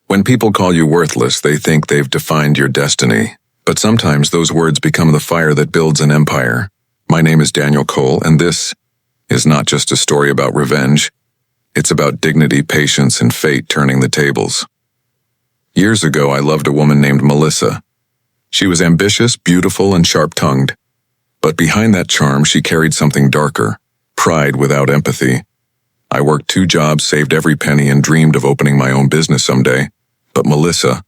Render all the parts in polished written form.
When people call you worthless, they think they've defined your destiny. But sometimes those words become the fire that builds an empire. My name is Daniel Cole, and this is not just a story about revenge. It's about dignity, patience, and fate turning the tables. Years ago, I loved a woman named Melissa. She was ambitious, beautiful, and sharp-tongued. But behind that charm, she carried something darker, pride without empathy. I worked 2 jobs, saved every penny, and dreamed of opening my own business someday. But Melissa,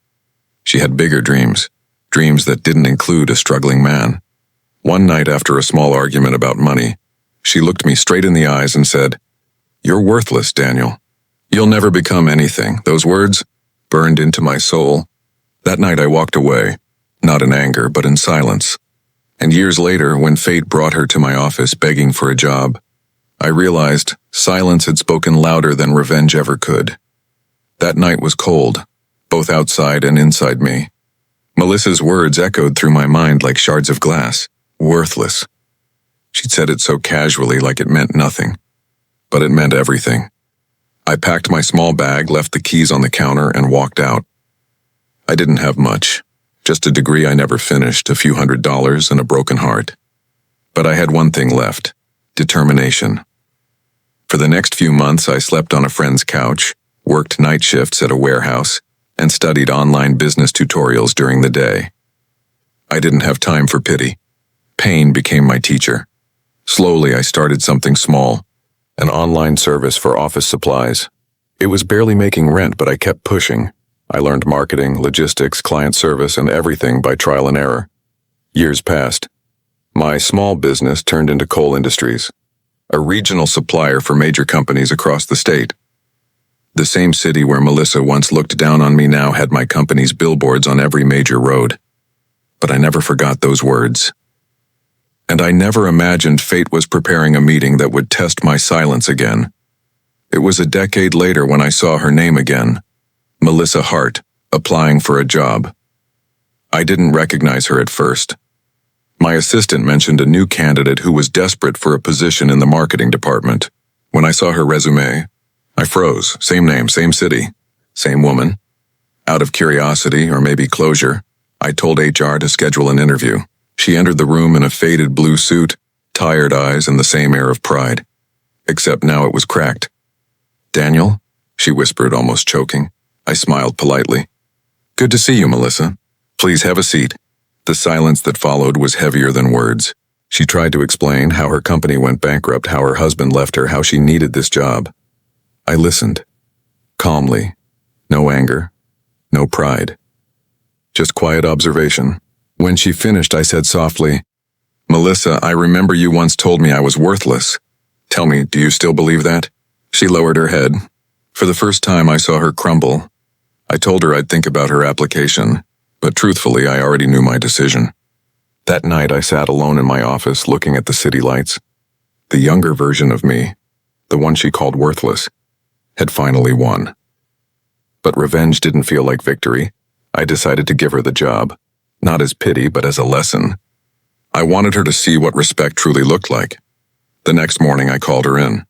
she had bigger dreams that didn't include a struggling man. One night after a small argument about money, she looked me straight in the eyes and said, "You're worthless, Daniel. You'll never become anything." Those words burned into my soul. That night I walked away, not in anger, but in silence. And years later, when fate brought her to my office begging for a job, I realized silence had spoken louder than revenge ever could. That night was cold, both outside and inside me. Melissa's words echoed through my mind like shards of glass. Worthless. She'd said it so casually, like it meant nothing. But it meant everything. I packed my small bag, left the keys on the counter, and walked out. I didn't have much. Just a degree I never finished, a few $100s, and a broken heart. But I had one thing left: determination. For the next few months, I slept on a friend's couch, worked night shifts at a warehouse, and studied online business tutorials during the day. I didn't have time for pity. Pain became my teacher. Slowly, I started something small, an online service for office supplies. It was barely making rent, but I kept pushing. I learned marketing, logistics, client service, and everything by trial and error. Years passed. My small business turned into Cole Industries, a regional supplier for major companies across the state. The same city where Melissa once looked down on me now had my company's billboards on every major road. But I never forgot those words. And I never imagined fate was preparing a meeting that would test my silence again. It was a decade later when I saw her name again, Melissa Hart, applying for a job. I didn't recognize her at first. My assistant mentioned a new candidate who was desperate for a position in the marketing department. When I saw her resume, I froze. Same name, same city, same woman. Out of curiosity, or maybe closure, I told HR to schedule an interview. She entered the room in a faded blue suit, tired eyes, and the same air of pride. Except now it was cracked. "Daniel?" she whispered, almost choking. I smiled politely. "Good to see you, Melissa. Please have a seat." The silence that followed was heavier than words. She tried to explain how her company went bankrupt, how her husband left her, how she needed this job. I listened. Calmly. No anger. No pride. Just quiet observation. When she finished, I said softly, "Melissa, I remember you once told me I was worthless. Tell me, do you still believe that?" She lowered her head. For the first time, I saw her crumble. I told her I'd think about her application, but truthfully, I already knew my decision. That night, I sat alone in my office looking at the city lights. The younger version of me, the one she called worthless, had finally won. But revenge didn't feel like victory. I decided to give her the job, not as pity, but as a lesson. I wanted her to see what respect truly looked like. The next morning, I called her in.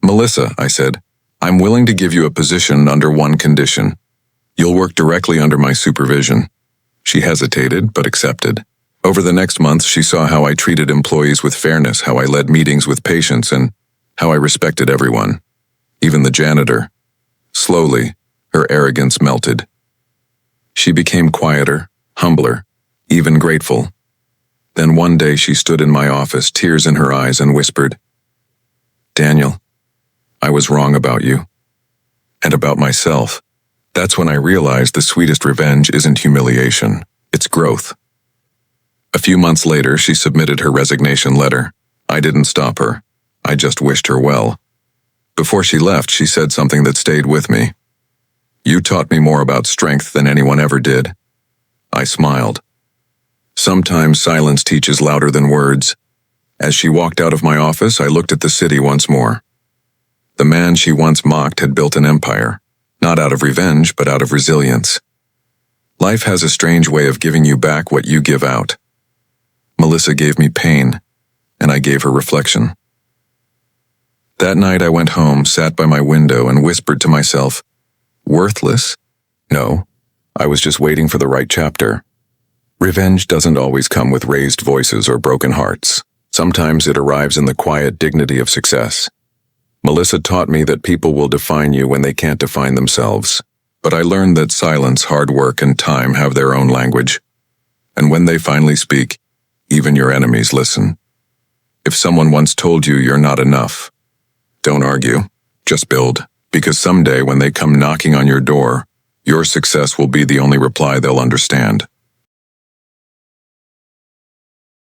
"Melissa," I said, "I'm willing to give you a position under one condition. You'll work directly under my supervision." She hesitated, but accepted. Over the next month, she saw how I treated employees with fairness, how I led meetings with patience, and how I respected everyone, even the janitor. Slowly, her arrogance melted. She became quieter, humbler, even grateful. Then one day she stood in my office, tears in her eyes, and whispered, "Daniel, I was wrong about you. And about myself." That's when I realized the sweetest revenge isn't humiliation, it's growth. A few months later, she submitted her resignation letter. I didn't stop her. I just wished her well. Before she left, she said something that stayed with me. "You taught me more about strength than anyone ever did." I smiled. Sometimes silence teaches louder than words. As she walked out of my office, I looked at the city once more. The man she once mocked had built an empire, not out of revenge, but out of resilience. Life has a strange way of giving you back what you give out. Melissa gave me pain, and I gave her reflection. That night I went home, sat by my window, and whispered to myself, "Worthless? No, I was just waiting for the right chapter. Revenge doesn't always come with raised voices or broken hearts. Sometimes it arrives in the quiet dignity of success. Melissa taught me that people will define you when they can't define themselves. But I learned that silence, hard work, and time have their own language. And when they finally speak, even your enemies listen. If someone once told you you're not enough, don't argue, just build. Because someday when they come knocking on your door, your success will be the only reply they'll understand.